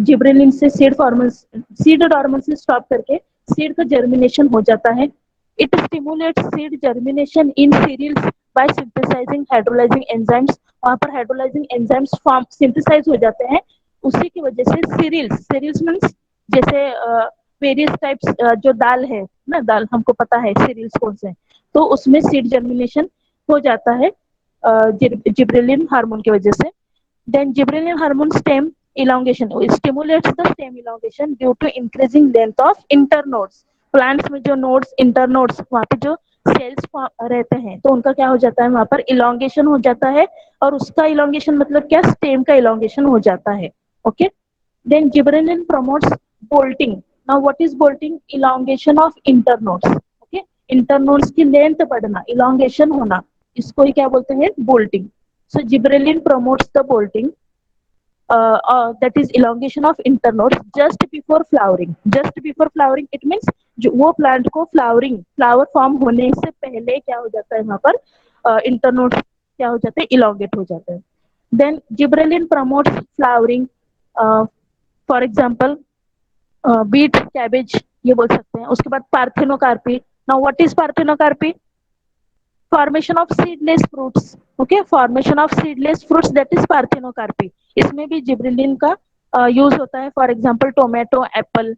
Gibberellin से seed dormancy stop करके seed का जर्मिनेशन हो जाता है। It stimulates seed germination in cereals by synthesising hydrolysing enzymes. वहां पर हाइड्रोलाइजिंग एंजाइम्स फॉर्म सिंथेसाइज हो जाते हैं, उसी की वजह से सीरियल्स सीरियल्स मीन्स जैसे वेरियस टाइप्स जो दाल है ना, दाल हमको पता है सीरियल्स कौन से हैं, तो उसमें सीड जर्मिनेशन हो जाता है जिब्रेलिन हार्मोन की वजह से। Then gibberellin hormone stem elongation stimulates the stem elongation due to increasing length of internodes। Plants में जो नोड्स इंटरनोड्स वहां पे जो सेल्स रहते हैं तो उनका क्या हो जाता है, वहां पर इलोंगेशन हो जाता है, और उसका इलोंगेशन मतलब क्या, स्टेम का इलोंगेशन हो जाता है। Okay, then gibberellin promotes bolting. Now what is bolting? Elongation of internodes. Okay, internodes की लेंथ बढ़ना, इलोंगेशन होना, इसको ही क्या बोलते हैं, bolting. So gibberellin promotes the bolting, that is elongation of internodes just before flowering। just before flowering it means जो वो प्लांट को फ्लावर फॉर्म होने से पहले क्या हो जाता है, वहां पर इंटरनोड्स क्या हो जाते हैं, इलोंगेट हो जाते हैं। Then gibberellin promotes flowering, for example beet, cabbage, ये बोल सकते हैं। उसके बाद parthenocarpy. Now what is parthenocarpy? Formation of seedless fruits. Okay, formation of seedless fruits that is parthenocarpy. इसमें भी जिब्रेलिन का यूज होता है, फॉर एग्जांपल टोमेटो, एप्पल,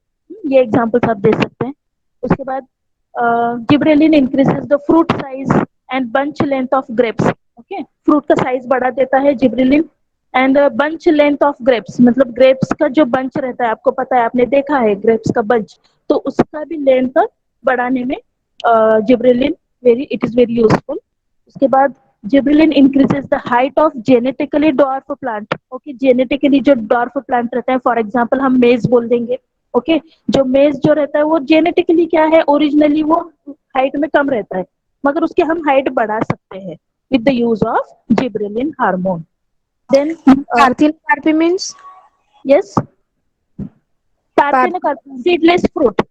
ये एग्जांपल्स आप दे सकते हैं। उसके बाद gibberellin increases the fruit size and bunch length of grapes. Okay, fruit का साइज बढ़ा देता है gibberellin. And bunch length of grapes मतलब ग्रेप्स का जो बंच रहता है, आपको पता है, आपने देखा है ग्रेप्स का बंच, तो उसका भी लेंथ बढ़ाने में gibberellin it is very useful. उसके बाद gibberellin increases the height of genetically dwarf plant. Okay, genetically जो डॉर्फ प्लांट रहता है, फॉर एग्जांपल हम मेज बोल देंगे। ओके, जो मेज जो रहता है वो जेनेटिकली क्या है, ओरिजिनली वो हाइट में कम रहता है, मगर उसके हम हाइट बढ़ा सकते हैं with the use of gibberellin hormone. Then Parthenocarpy means yes, par- parthenocarp seedless fruit,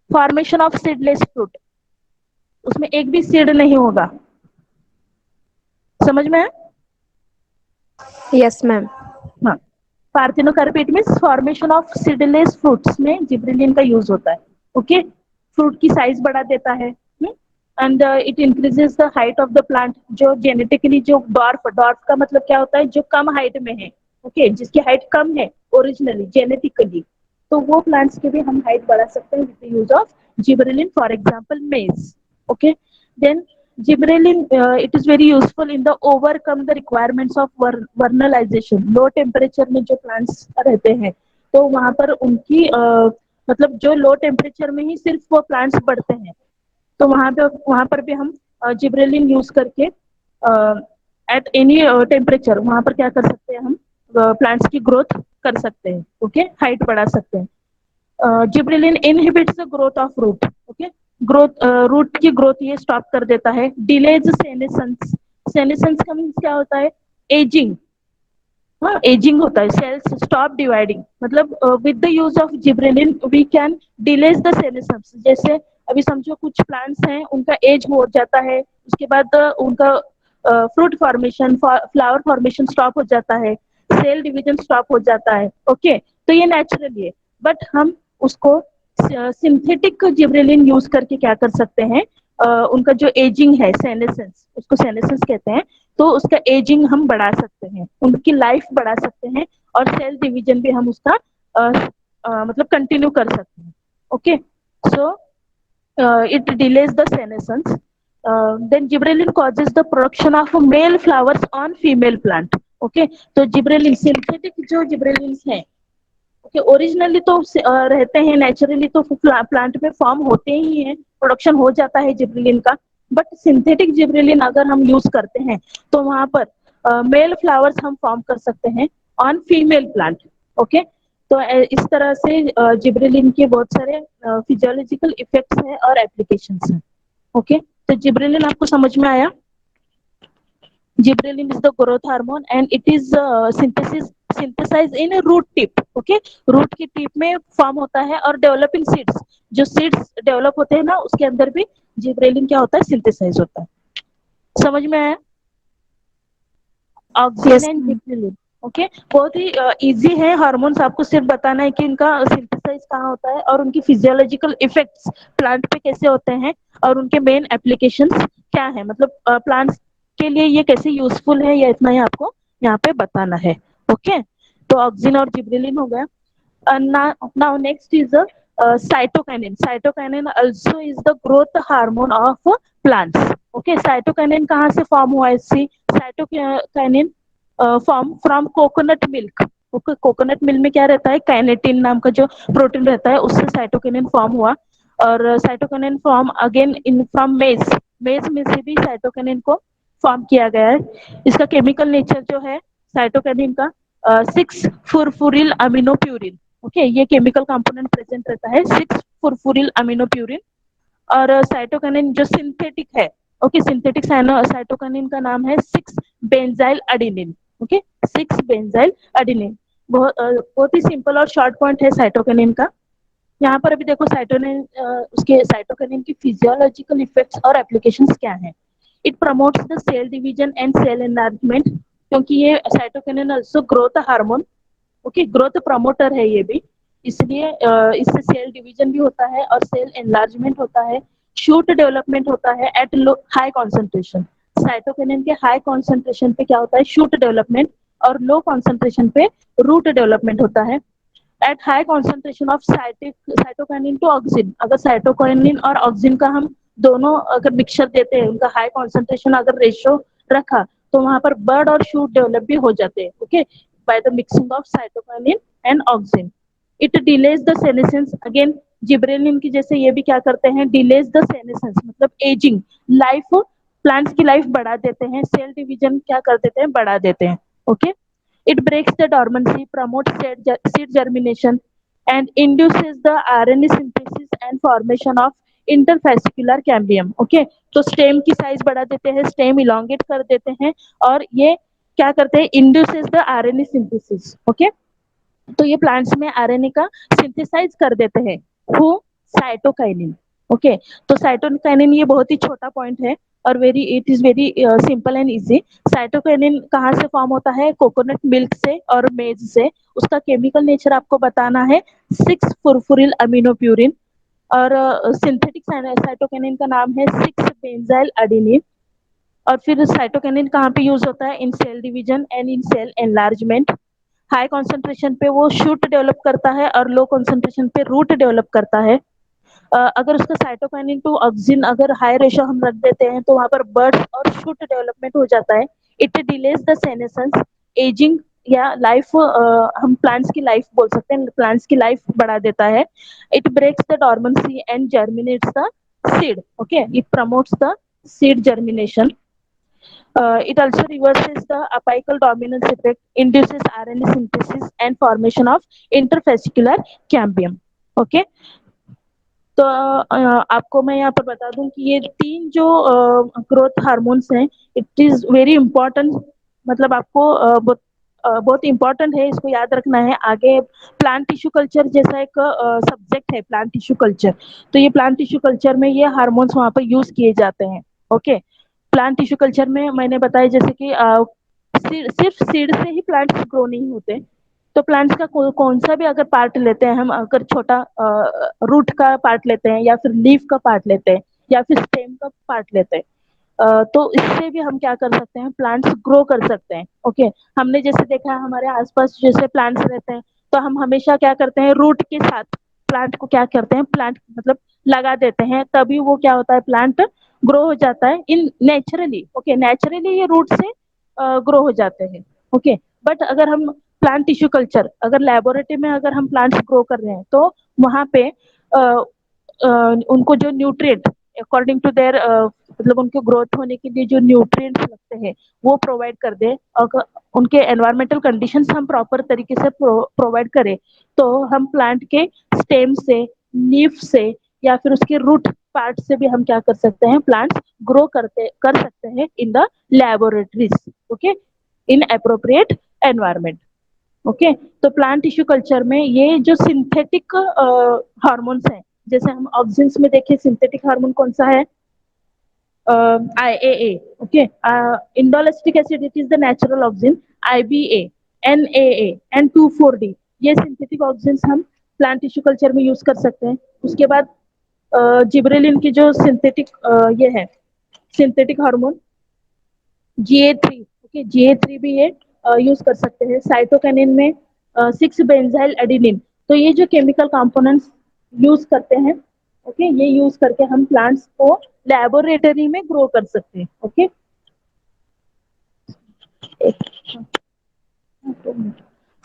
formation of seedless fruit, उसमें एक भी सीड नहीं होगा। समझ में है? yes ma'am। हाँ, parthenocarpy it means formation of seedless fruits में जिब्रेलिन का यूज होता है। ओके, फ्रूट की साइज बढ़ा देता है, and it increases the height of the plant. जो जेनेटिकली जो डॉर्फ का मतलब क्या होता है, जो कम हाइट में है। ओके, जिसकी हाइट कम है ओरिजिनली जेनेटिकली, तो वो प्लांट्स की भी हम हाइट बढ़ा सकते हैं with use of gibberellin, for example maize. Okay, then gibberellin it is very useful in the overcome the requirements of vernalisation. Low temperature में जो प्लांट्स रहते हैं तो वहां पर उनकी मतलब जो लो टेम्परेचर में ही सिर्फ वो प्लांट्स बढ़ते हैं, तो वहां पर भी हम जिब्रेलिन यूज करके एट एनी टेम्परेचर वहां पर क्या कर सकते हैं, हम प्लांट्स की ग्रोथ कर सकते हैं। ओके, हाइट बढ़ा सकते हैं। Gibberellin inhibits the growth of root. Okay, growth root की ग्रोथ ये स्टॉप कर देता है। Delays senescence. सेनेसेंस का मीन्स क्या होता है, एजिंग। हाँ, एजिंग होता है, सेल्स स्टॉप डिवाइडिंग, मतलब with the use of gibberellin we can delays the senescence. जैसे अभी समझो कुछ प्लांट्स हैं, उनका एज हो जाता है, उसके बाद उनका fruit formation, flower formation stop हो जाता है, सेल डिवीजन स्टॉप हो जाता है। ओके, तो ये नेचुरली है, बट हम उसको सिंथेटिक जिब्रेलिन यूज करके क्या कर सकते हैं, उनका जो एजिंग है, सेनेसेंस, उसको सेनेसेंस कहते हैं, तो उसका एजिंग हम बढ़ा सकते हैं, उनकी लाइफ बढ़ा सकते हैं, और सेल डिवीजन भी हम उसका मतलब कंटिन्यू कर सकते हैं। Okay, so it delays the senescence। Then gibberellin causes the production of male flowers on female plant। okay, तो जिब्रेलिन सिंथेटिक जो जिब्रेलिन है, ओके, ओरिजिनली तो रहते हैं, नेचुरली तो प्लांट में फॉर्म होते ही हैं, प्रोडक्शन हो जाता है जिब्रेलिन का, बट सिंथेटिक जिब्रेलिन अगर हम यूज करते हैं तो वहां पर मेल फ्लावर्स हम फॉर्म कर सकते हैं ऑन फीमेल प्लांट। ओके, तो इस तरह से जिब्रेलिन के बहुत सारे फिजियोलॉजिकल इफेक्ट्स हैं और एप्लीकेशंस हैं। ओके, तो जिब्रेलिन आपको समझ में आया? Gibberellin is the growth hormone and it is synthesized in a root tip। okay, root की टिप में फॉर्म होता है, और डेवलपिंग सीड्स, जो सीड्स डेवलप होते हैं ना, उसके अंदर भी जिब्रेलिन क्या होता है, सिंथेसाइज होता है। समझ में आया? Auxin yes and ma'am। Gibberellin. Okay, बहुत ही इजी है हार्मोन्स, आपको सिर्फ बताना है कि इनका सिंथेसाइज कहाँ होता है और उनकी फिजियोलॉजिकल इफेक्ट्स प्लांट पे कैसे होते हैं और उनके मेन एप्लीकेशंस क्या है, मतलब प्लांट्स के लिए ये कैसे यूजफुल है, या इतना ही आपको यहाँ पे बताना है। ओके, तो ऑक्सिन और जिब्रेलिन हो गया। Now next is the cytokinin. Cytokinin also is the growth hormone of plants. Okay, cytokinin कहाँ से फॉर्म हुआ है? सी cytokinin form from coconut milk. Okay, coconut milk में क्या रहता है? काइनेटिन नाम का जो प्रोटीन रहता है, उससे साइटोकिनिन फॉर्म हुआ। और cytokinin form again in from मेज, मेज में से भी साइटोकिनिन को फॉर्म किया गया है। इसका केमिकल नेचर जो है साइटोकिनिन का, सिक्स फुरफुरिल अमीनोप्यूरिन। ओके, ये केमिकल कंपोनेंट प्रेजेंट रहता है, सिक्स फुरफुरिल अमीनोप्यूरिन। और साइटोकिनिन जो सिंथेटिक है, ओके, सिंथेटिक साइटोकिनिन का नाम है six benzyl adenine. Okay, six benzyl adenine. बहुत ही सिंपल और शॉर्ट पॉइंट है साइटोकिनिन का। यहाँ पर अभी देखो साइटोनिन, उसके साइटोकिनिन की फिजियोलॉजिकल इफेक्ट्स और एप्लीकेशंस क्या हैं। It promotes the cell division and cell enlargement, क्योंकि ये cytokinin also growth hormone. Okay, growth promoter है ये भी, इसलिए इससे सेल डिवीजन भी होता है और सेल एनलार्जमेंट होता है। शूट डेवलपमेंट होता है at low high concentration. Cytokinin के हाई कॉन्सेंट्रेशन पे क्या होता है? Shoot development. और लो कॉन्सेंट्रेशन पे रूट डेवलपमेंट होता है। At high concentration of cytokinin to auxin, अगर साइटोकाइनिन और ऑक्सिन का हम दोनों अगर मिक्सचर देते हैं, उनका हाई कॉन्सेंट्रेशन अगर रेशियो रखा, तो वहां पर बर्ड और शूट डेवलप भी हो जाते हैं। Okay, by the mixing of cytokinin and auxin. It delays the senescence, again gibberellin की जैसे ये भी क्या करते हैं? डिलेज द सेनेसेंस, मतलब एजिंग, लाइफ, प्लांट्स की लाइफ बढ़ा देते हैं, सेल डिवीजन क्या कर देते हैं? बढ़ा देते हैं। Okay, it breaks the dormancy, promotes seed germination, and induces the RNA synthesis and formation of interfascicular cambium. Okay, तो स्टेम की साइज बढ़ा देते हैं, स्टेम इलोंगेट कर देते हैं, और ये क्या करते हैं? Induces the RNA synthesis. Okay, तो ये प्लांट्स में आरएनए का सिंथेसाइज कर देते हैं। हु? साइटोकाइनिन। ओके, तो साइटोकाइनिन ये बहुत ही छोटा पॉइंट है और very it is very simple and easy. Cytokinin कहाँ से फॉर्म होता है? कोकोनट मिल्क से और मेज से। उसका केमिकल नेचर आपको बताना है, सिक्स फुरफुरिल अमीनोप्यूरिन। और सिंथेटिक साइटोकाइनिन का नाम है सिक्स बेंजाइल अडेनिन। और फिर साइटोकाइनिन कहाँ पे यूज होता है? In cell division and in cell enlargement. High concentration पे वो शूट डेवलप करता है और लो कॉन्सेंट्रेशन पे रूट डेवलप करता है। अगर उसका साइटोकाइनिन टू ऑक्सिन अगर हाई रेशो हम रख देते हैं, तो वहां पर बर्ड्स और शूट डेवलपमेंट हो जाता है। It delays the senescence, ageing, या लाइफ, हम प्लांट्स की लाइफ बोल सकते हैं, प्लांट्स की लाइफ बढ़ा देता है। It breaks the dormancy and germinates the seed. Okay, it promotes the seed germination. It also reverses the apical dominance effect, induces RNA synthesis and formation of interfascicular cambium. Okay, तो आपको मैं यहाँ पर बता दूं कि ये तीन जो ग्रोथ हार्मोन्स हैं, इट इज वेरी इंपॉर्टेंट, मतलब आपको बहुत इंपॉर्टेंट है, इसको याद रखना है। आगे प्लांट टिश्यू कल्चर जैसा एक सब्जेक्ट है, प्लांट टिश्यू कल्चर, तो ये प्लांट टिश्यू कल्चर में ये हार्मोन्स वहाँ पर यूज किए जाते हैं। ओके, प्लांट टिश्यू कल्चर में मैंने बताया जैसे कि सिर्फ सीड से ही प्लांट्स ग्रो नहीं होते। तो प्लांट्स का कौन सा भी अगर पार्ट लेते हैं हम, अगर छोटा रूट का पार्ट लेते हैं, या फिर लीफ का पार्ट लेते हैं, या फिर स्टेम का पार्ट लेते हैं, तो इससे भी हम क्या कर सकते हैं? प्लांट्स ग्रो कर सकते हैं। ओके, हमने जैसे देखा है हमारे आसपास जैसे प्लांट्स रहते हैं, तो हम हमेशा क्या करते हैं? रूट के साथ प्लांट को क्या करते हैं? प्लांट मतलब लगा देते हैं, तभी वो क्या होता है? प्लांट ग्रो हो जाता है इन नेचुरली। ओके, नेचुरली ये रूट से ग्रो हो जाते हैं। ओके, बट अगर हम प्लांट टिश्यू कल्चर, अगर लेबोरेटरी में अगर हम प्लांट्स ग्रो कर रहे हैं, तो वहां पे उनको जो न्यूट्रिएंट अकॉर्डिंग टू देयर, मतलब उनको ग्रोथ होने के लिए जो न्यूट्रिएंट्स लगते हैं, वो प्रोवाइड कर दे। अगर उनके एनवायरमेंटल कंडीशंस हम प्रॉपर तरीके से प्रोवाइड करें, तो हम प्लांट के स्टेम से, लीफ से, या फिर उसके रूट पार्ट से भी हम क्या कर सकते हैं? प्लांट्स ग्रो कर सकते हैं in the laboratories. Okay, in appropriate environment. Okay, तो प्लांट टिश्यू कल्चर में ये जो सिंथेटिक हार्मोन्स हैं, जैसे हम ऑक्सिन्स में देखें, सिंथेटिक हार्मोन कौन सा है? IAA. Okay, indolestic acid, it is the natural auxin. IBA NAA N24D, ये सिंथेटिक ऑक्सीजन हम प्लांट टिश्यू कल्चर में यूज कर सकते हैं। उसके बाद जिब्रेलिन की जो सिंथेटिक ये है synthetic hormone GA3, okay GA3 भी ये यूज कर सकते हैं। साइटोकिनिन में 6 बेंजाइल एडिनिन, तो ये जो केमिकल कंपोनेंट्स यूज करते हैं, ओके ये यूज करके हम प्लांट्स को लेबोरेटरी में ग्रो कर सकते हैं। ओके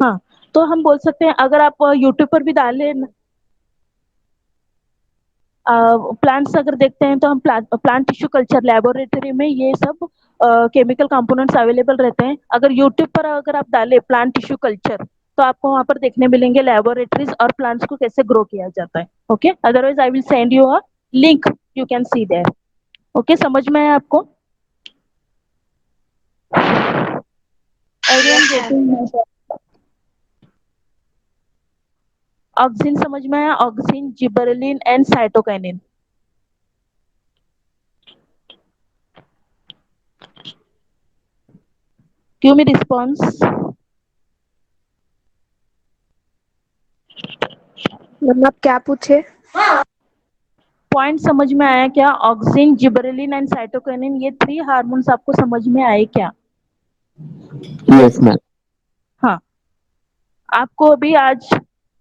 हाँ, तो हम बोल सकते हैं अगर आप यूट्यूब पर भी डालें प्लांट्स अगर देखते हैं तो हम प्लांट टिश्यू कल्चर लेबोरेटरी में ये सब केमिकल कंपोनेंट्स अवेलेबल रहते हैं। अगर यूट्यूब पर अगर आप डालें प्लांट टिश्यू कल्चर तो आपको वहां पर देखने मिलेंगे लेबोरेटरीज और प्लांट्स को कैसे ग्रो किया जाता है। Okay, otherwise I will send you a link, you can see there. Okay, समझ में आया आपको? Everyone Yes, ma'am. Getting? Auxin समझ में आया? Auxin, gibberellin and cytokinin. Give me response. Ma'am आप क्या पूछे? पॉइंट समझ में आया क्या? ऑक्सिन, जिबरेलिन एंड साइटोकिनिन, ये 3 हार्मोन्स आपको समझ में आए क्या? Yes, ma'am. हाँ, आपको अभी आज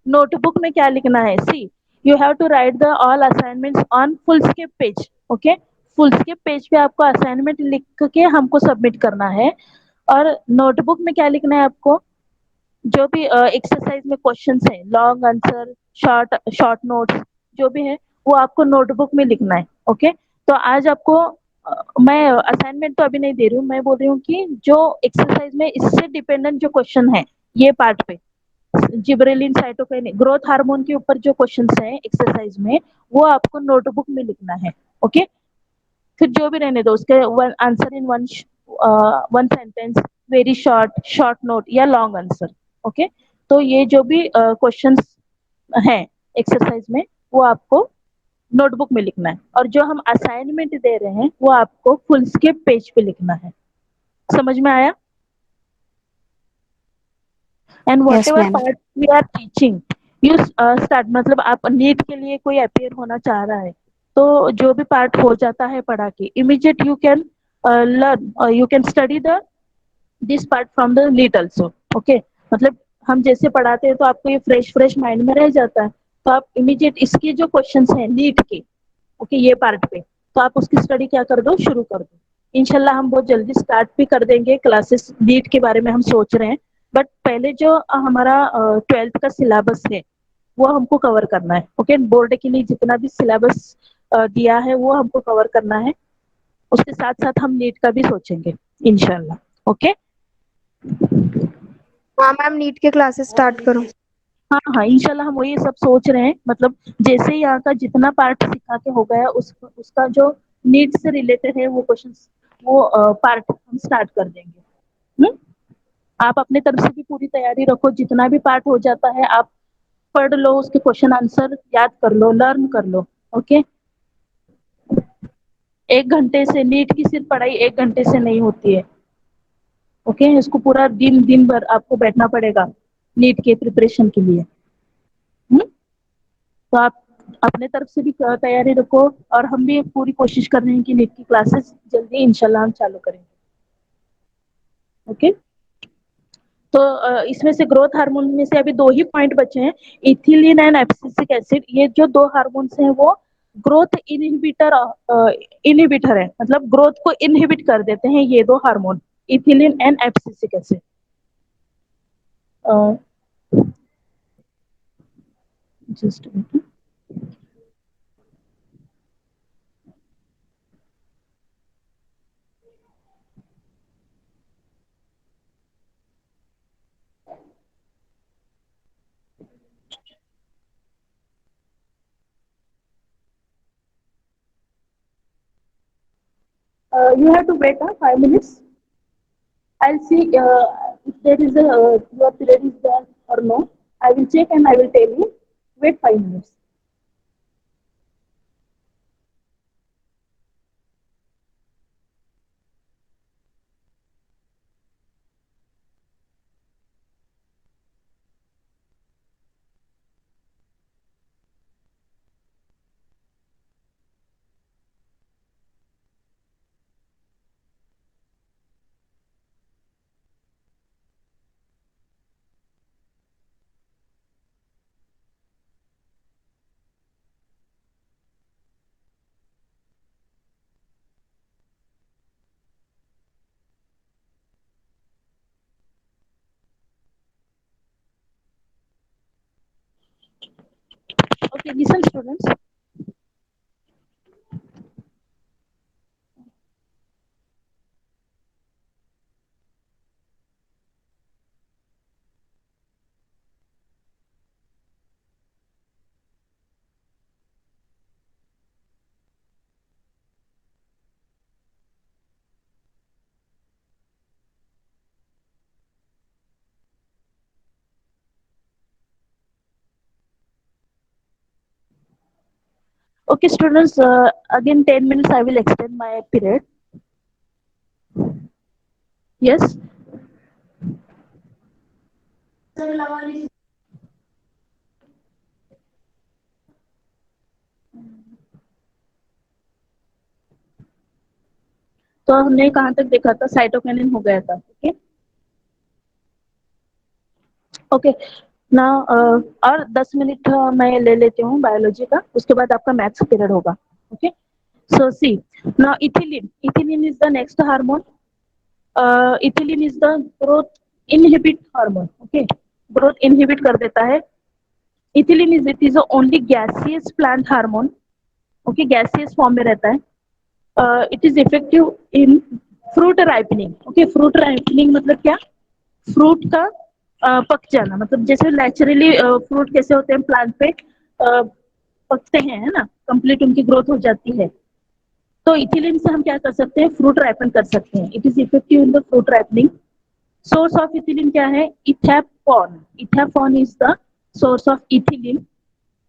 नोटबुक में क्या लिखना है? See, you have to write the all assignments on foolscap page. Okay, foolscap page पे आपको असाइनमेंट लिख के हमको सबमिट करना है। और नोटबुक में क्या लिखना है आपको? जो भी एक्सरसाइज में क्वेश्चंस है, long answer, short short notes, जो भी है वो आपको नोटबुक में लिखना है। ओके, तो आज आपको मैं असाइनमेंट तो अभी नहीं दे रही हूँ, मैं बोल रही हूँ कि जो एक्सरसाइज में इससे डिपेंडेंट जो क्वेश्चन है ये पार्ट पे, जिब्रेलिन, साइटोकिनिन, ग्रोथ हार्मोन के ऊपर जो क्वेश्चंस हैं एक्सरसाइज में, वो आपको नोटबुक में लिखना है। ओके, फिर जो भी रहने दो उसके one answer in one sentence, very short, short note या लॉन्ग आंसर। ओके, तो ये जो भी क्वेश्चंस हैं एक्सरसाइज में वो आपको नोटबुक में लिखना है, और जो हम असाइनमेंट दे रहे हैं वो आपको फुल स्केप पेज पे लिखना है। समझ में आया? And what Yes, ever ma'am. Part we are teaching, you start, मतलब आप नीट के लिए कोई अपेयर होना चाह रहा है तो जो भी पार्ट हो जाता है पढ़ा के, immediate you can learn, you can study the this part from the NEET also. Okay, मतलब हम जैसे पढ़ाते हैं तो आपको ये फ्रेश फ्रेश माइंड में रह जाता है, तो आप इमीडिएट इसके जो क्वेश्चंस हैं नीट के, ओके ये पार्ट पे, तो आप उसकी स्टडी क्या कर दो, शुरू कर दो। इंशाल्लाह हम बहुत जल्दी स्टार्ट भी कर देंगे क्लासेस, नीट के बारे में हम सोच रहे हैं। बट पहले जो हमारा 12th का सिलेबस है वो हमको कवर करना है। ओके, बोर्ड के लिए जितना भी सिलेबस दिया है वो हमको कवर करना है, उसके साथ साथ हम नीट का भी सोचेंगे इंशाल्लाह। ओके, हाँ मैम, नीट के क्लासेस स्टार्ट करो। हाँ हाँ, इंशाल्लाह हम वही सब सोच रहे हैं, मतलब जैसे यहाँ का जितना पार्ट सिखा के हो गया उसका जो नीट से रिलेटेड है वो क्वेश्चंस, वो पार्ट हम स्टार्ट कर देंगे। हम्म? आप अपने तरफ से भी पूरी तैयारी रखो, जितना भी पार्ट हो जाता है आप पढ़ लो, उसके क्वेश्चन आंसर याद कर लो, लर्न कर लो। ओके, 1 घंटे से नीट की सिर्फ पढ़ाई 1 घंटे से नहीं होती है। ओके, इसको पूरा दिन दिन भर आपको बैठना पड़ेगा नीट के प्रिपरेशन के लिए। हम्म? तो आप अपने तरफ से भी तैयारी रखो, और हम भी पूरी कोशिश कर रहे हैं कि नीट की क्लासेस जल्दी इंशाल्लाह हम चालू करेंगे। ओके, तो इसमें से ग्रोथ हार्मोन में से अभी 2 ही पॉइंट बचे हैं, इथिलीन एंड एब्सिसिक एसिड। ये जो 2 हार्मोन्स हैं वो ग्रोथ इनहिबिटर है, मतलब ग्रोथ को इनहिबिट कर देते हैं ये 2 hormone, ethylene and abscisic acid. Just you have to wait 5 minutes. I'll see if there is a your period is there or no. I will check and I will tell you. Wait 5 minutes. Okay, listen, students. Okay, students. Again, 10 minutes. I will extend my period. Yes. तो हमने कहाँ तक देखा था? Cytokinin हो गया था. Okay. Okay. ना और 10 मिनट मैं ले लेती हूँ बायोलॉजी का, उसके बाद आपका मैथ्स पीरियड होगा. ओके. सो सी, ना ethylene is the next hormone. Ethylene is the growth inhibit hormone. Okay. Growth inhibit कर देता है. Ethylene is only gaseous plant hormone. Okay, gaseous form में रहता है. It is effective in fruit ripening. Okay, fruit ripening मतलब क्या? Fruit का पक जाना, मतलब जैसे नेचुरली फ्रूट कैसे होते हैं प्लांट पे, पकते हैं, है ना, कंप्लीट उनकी ग्रोथ हो जाती है. तो इथिलीन से हम क्या कर सकते हैं? फ्रूट राइपन कर सकते हैं. It is effective in the fruit ripening. Source of ethylene क्या है? Ethephon. Ethephon is the source of ethylene.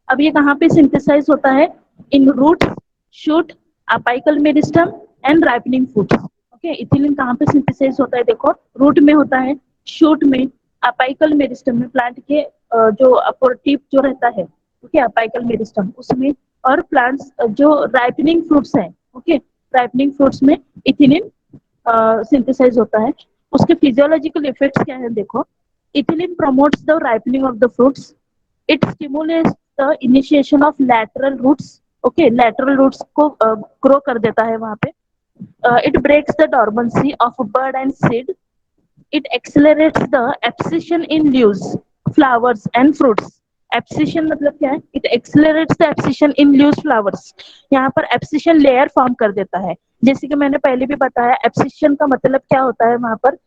अब ये कहाँ पे सिंथेसाइज होता है? In roots, shoot, apical meristem and ripening fruits. Okay, ethylene कहाँ पे सिंथेसाइज होता है? देखो, रूट में होता है, शूट में, अपाइकल मेरिस्टम में, प्लांट के जो अपर टिप जो रहता है, ओके, अपाइकल मेरिस्टम उसमें, और प्लांट्स जो राइपनिंग फ्रूट्स हैं, ओके, राइपनिंग फ्रूट्स में इथिलीन सिंथेसाइज होता है. उसके फिजियोलॉजिकल इफेक्ट्स क्या है? देखो, ethylene promotes the ripening of the fruits. It stimulates the initiation of lateral roots. Okay, lateral roots को ग्रो कर देता है वहां पे. It breaks the dormancy of bud and seed. It accelerates the abscission in leaves, flowers and fruits. Abscission मतलब क्या है? It accelerates the abscission in leaves, flowers. यहाँ पर abscission layer फॉर्म कर देता है. जैसे कि मैंने पहले भी बताया, abscission का मतलब क्या होता है वहां पर?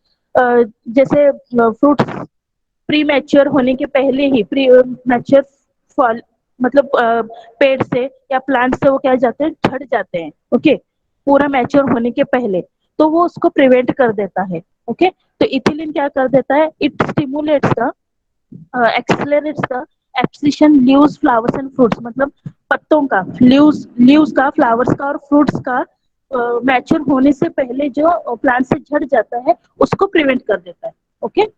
जैसे फ्रूट्स प्री मैच्योर होने के पहले ही, प्री मैच्योर फॉल मतलब पेड़ से या प्लांट से वो क्या जाते हैं? झड़ जाते हैं. ओके, पूरा मैच्योर होने के पहले, तो वो उसको प्रिवेंट कर देता है. ओके, तो इथिलीन क्या कर देता है? It stimulates the, accelerates the abscission leaves, flowers and fruits. मतलब पत्तों का, लीव्स का, फ्लावर्स का और फ्रूट्स का मैच्योर होने से पहले जो प्लांट से झड़ जाता है उसको प्रिवेंट कर देता है. ओके,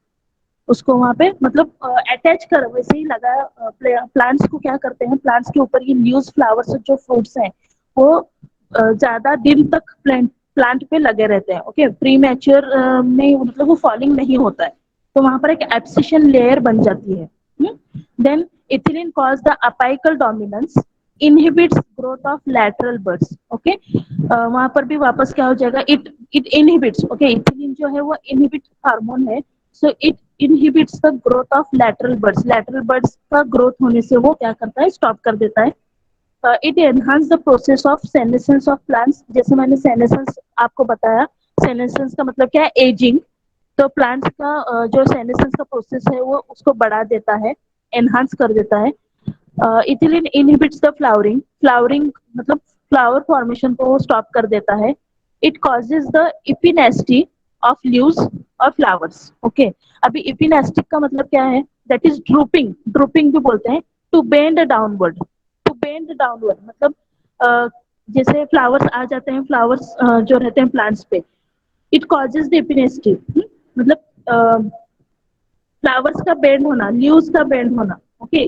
उसको वहां पे मतलब अटैच कर, वैसे ही लगा. प्लांट्स को क्या करते हैं? प्लांट्स के ऊपर ये लीव्स, फ्लावर्स, जो फ्रूट्स हैं वो ज्यादा दिन तक प्लांट पे लगे रहते हैं. ओके, प्री मैच्योर में मतलब वो फॉलिंग नहीं होता है, तो वहां पर एक एब्सिशन लेयर बन जाती है. Then ethylene cause the apical dominance, inhibits growth of lateral buds. Okay, वहां पर भी वापस क्या हो जाएगा? It inhibits. ओके, इथिलीन जो है वो इनहिबिट हार्मोन है. So it inhibits the growth of lateral birds. Lateral birds का ग्रोथ होने से वो क्या करता है? स्टॉप कर देता है. It enhance the process of senescence of plants. जैसे मैंने सेनेसेंस आपको बताया, सेनेसेंस का मतलब क्या है? एजिंग. तो प्लांट्स का जो सेनेसेंस का प्रोसेस है वो उसको बढ़ा देता है, एनहांस कर देता है. Ethylene inhibits the flowering. Flowering मतलब फ्लावर फॉर्मेशन को वो स्टॉप कर देता है. It causes the इपिनेस्टी of leaves और फ्लावर्स. ओके, अभी इपिनेस्टिक का मतलब क्या है? That is drooping. ड्रूपिंग भी बोलते हैं. To bend downward. To bend downward मतलब जैसे फ्लावर्स आ जाते हैं, फ्लावर्स जो रहते हैं प्लांट्स पे, इट कॉजेज द इपिनेस्टी. मतलब फ्लावर्स का बेंड होना, लीव्स का बेंड होना. ओके,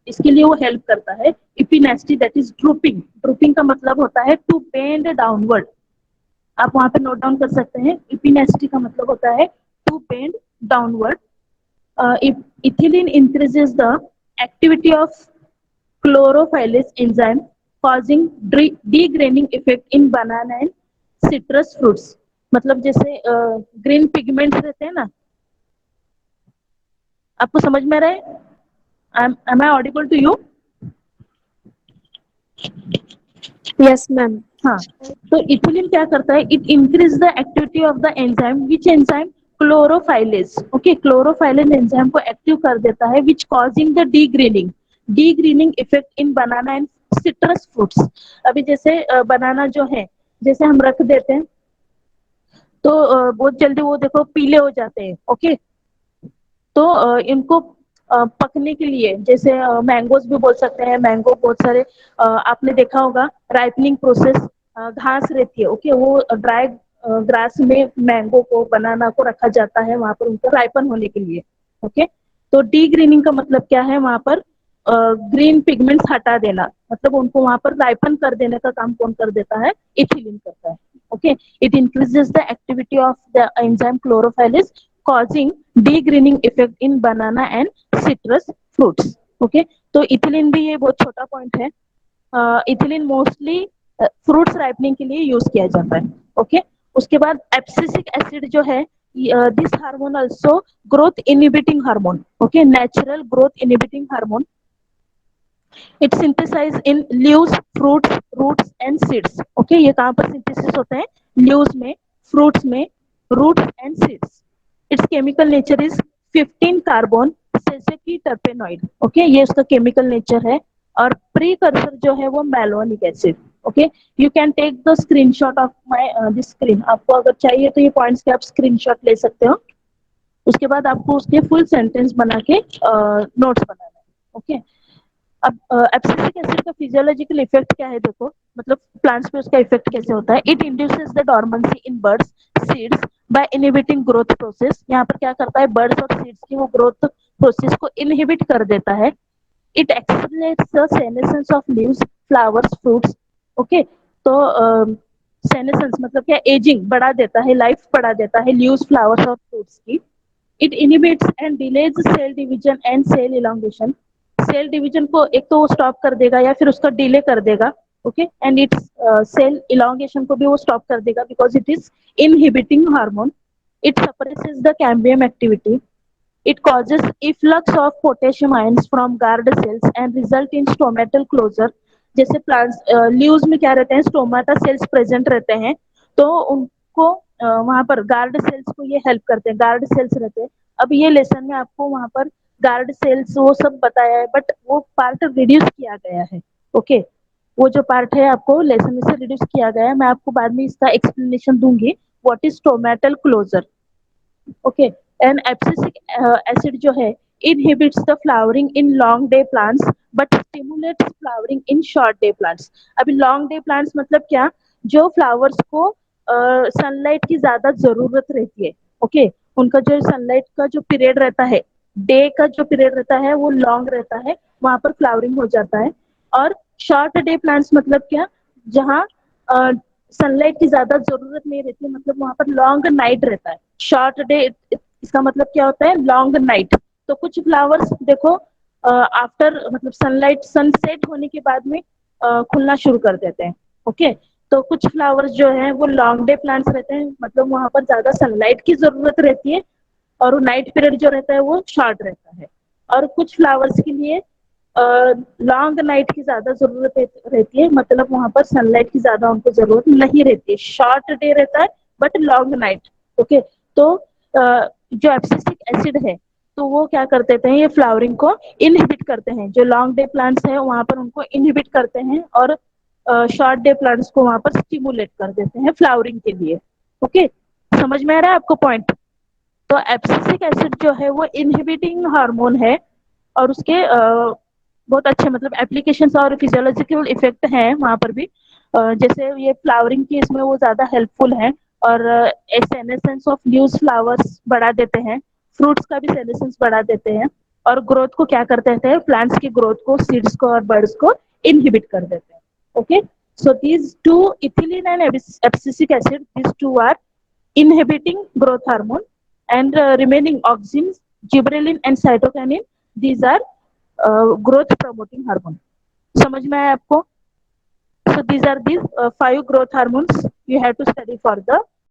इसके लिए वो हेल्प करता है. इपिनेस्टी दैट इज ड्रूपिंग. ड्रूपिंग का मतलब होता है टू बेंड डाउनवर्ड. आप वहां पे नोट डाउन कर सकते हैं. इपिनेस्टी का मतलब होता है to bend downward. Ethylene increases the activity of chlorophyllus enzyme, causing degraining effect in banana and citrus fruits. मतलब जैसे ग्रीन पिगमेंट्स रहते हैं ना, आपको समझ में आ रहा है? Am I audible to you? Yes, ma'am. हाँ, तो इथिलीन क्या करता है, it increase the activity of the enzyme, which enzyme, chlorophyllase. Okay, chlorophyllase enzyme को एक्टिव कर देता है, which causing the degreening effect in banana and citrus fruits. अभी जैसे बनाना जो है, जैसे हम रख देते हैं तो बहुत जल्दी वो देखो पीले हो जाते हैं। ओके, तो इनको पकने के लिए, जैसे मैंगोज भी बोल सकते हैं, मैंगो बहुत सारे आपने देखा होगा राइपनिंग प्रोसेस, घास रहती है। ओके, वो ड्राई ग्रास में मैंगो को, बनाना को रखा जाता है वहां पर उनको राइपन होने के लिए। ओके, तो डी ग्रीनिंग का मतलब क्या है, वहां पर ग्रीन पिगमेंट्स हटा देना, मतलब उनको वहां पर राइपन कर देने का काम कौन कर देता है, इथिलीन करता है। Okay, it increases the activity of the enzyme chlorophyllase, causing degreening effect in banana and citrus fruits. Okay, तो इथिलीन भी ये बहुत छोटा पॉइंट है। इथिलीन मोस्टली फ्रूट्स राइपनिंग के लिए यूज किया जाता है। ओके, उसके बाद एब्सिसिक एसिड जो है, this hormone also growth inhibiting hormone. Okay, natural growth inhibiting hormone, it synthesise in leaves, fruits, roots and seeds. Okay, ये कहाँ पर सिंथेसिस होता है, लीव्स में, फ्रूट्स में, roots and seeds. Its chemical nature is 15 carbon sesquiterpenoid. Okay, ये उसका chemical nature है। और प्रीकर्सर जो है वो malonic acid. Okay, you can take the screenshot of my this screen. आपको अगर चाहिए तो ये पॉइंट्स के आप स्क्रीनशॉट ले सकते हो। उसके बाद आपको उसके फुल सेंटेंस बना के नोट्स बनाना है। ओके, अब एब्सिसिक एसिड का फिजियोलॉजिकल इफेक्ट क्या है देखो, मतलब प्लांट्स पे उसका इफेक्ट कैसे होता है। It induces the dormancy in birds, seeds by inhibiting growth process. यहाँ पर क्या करता है, बर्ड्स और सीड्स की वो ग्रोथ प्रोसेस को इनहिबिट कर देता है। It accelerates the senescence of leaves, flowers, fruits. Okay, तो सेनेसेंस मतलब क्या, एजिंग बढ़ा देता है, लाइफ बढ़ा देता है लीव्स, फ्लावर्स और फ्रूट्स की। It inhibits and delays cell division and cell elongation. Cell division को एक तो वो स्टॉप कर देगा या फिर उसका डिले कर देगा। Okay, and its cell elongation को भी वो स्टॉप कर देगा, because it is inhibiting hormone. It suppresses the cambium activity. It causes efflux of potassium ions from guard cells and result in stomatal closure। जैसे plants leaves में क्या रहते हैं, स्टोमाटा सेल्स प्रेजेंट रहते हैं, तो उनको वहां पर गार्ड सेल्स को ये हेल्प करते हैं, गार्ड सेल्स रहते हैं। अब ये लेसन में आपको वहां पर गार्ड सेल्स वो सब बताया है, बट वो पार्ट रिड्यूस किया गया है। ओके, वो जो पार्ट है आपको लेसन में से रिड्यूस किया गया है, मैं आपको बाद में इसका एक्सप्लेनेशन दूंगी, what is stomatal closure. Okay, and abscisic acid जो है inhibits the flowering in long day plants but stimulates flowering in short day plants। अभी long day plants मतलब क्या, जो फ्लावर्स को सनलाइट की ज्यादा जरूरत रहती है। ओके, उनका जो सनलाइट का जो पीरियड रहता है, डे का जो पीरियड रहता है वो लॉन्ग रहता है, वहां पर फ्लावरिंग हो जाता है। और शॉर्ट डे प्लांट्स मतलब क्या, जहाँ सनलाइट की ज्यादा जरूरत नहीं रहती, मतलब वहां पर लॉन्ग नाइट रहता है। शॉर्ट डे, इसका मतलब क्या होता है, लॉन्ग नाइट। तो कुछ फ्लावर्स देखो आफ्टर मतलब सनलाइट, सनसेट होने के बाद में खुलना शुरू कर देते हैं। ओके, तो कुछ फ्लावर्स जो है वो लॉन्ग डे प्लांट्स रहते हैं, मतलब वहां पर ज्यादा सनलाइट की जरूरत रहती है, और वो नाइट पीरियड जो रहता है वो शॉर्ट रहता है। और कुछ फ्लावर्स के लिए लॉन्ग नाइट की ज्यादा जरूरत रहती है, मतलब वहां पर सनलाइट की ज्यादा उनको जरूरत नहीं रहती है, शॉर्ट डे रहता है बट लॉन्ग नाइट। ओके, तो जो एब्सिसिक एसिड है, तो वो क्या कर देते हैं, ये फ्लावरिंग को इनहिबिट करते हैं। जो लॉन्ग डे प्लांट्स है वहां पर उनको इनहिबिट करते हैं, और शॉर्ट डे प्लांट्स को वहां पर स्टिमुलेट कर देते हैं फ्लावरिंग के लिए। ओके, समझ में आ रहा है आपको पॉइंट। तो एब्सिसिक एसिड जो है वो इनहिबिटिंग हार्मोन है, और उसके बहुत अच्छे मतलब एप्लीकेशंस और फिजियोलॉजिकल इफेक्ट हैं वहां पर भी। जैसे ये फ्लावरिंग की इसमें वो ज्यादा हेल्पफुल है, और सेनेसेंस ऑफ लीव्स, फ्लावर्स बढ़ा देते हैं, फ्रूट्स का भी सेनेसेंस बढ़ा देते हैं, और ग्रोथ को क्या करते हैं, प्लांट्स की ग्रोथ को, सीड्स को और बर्ड्स को इनहिबिट कर देते हैं। Okay, so these two, ethylene and abscisic acid, these two are inhibiting growth hormone, and remaining auxins, gibberellin and cytokinin, these are growth promoting hormone। समझ में आया आपको? So these are these 5 growth hormones you have to study for the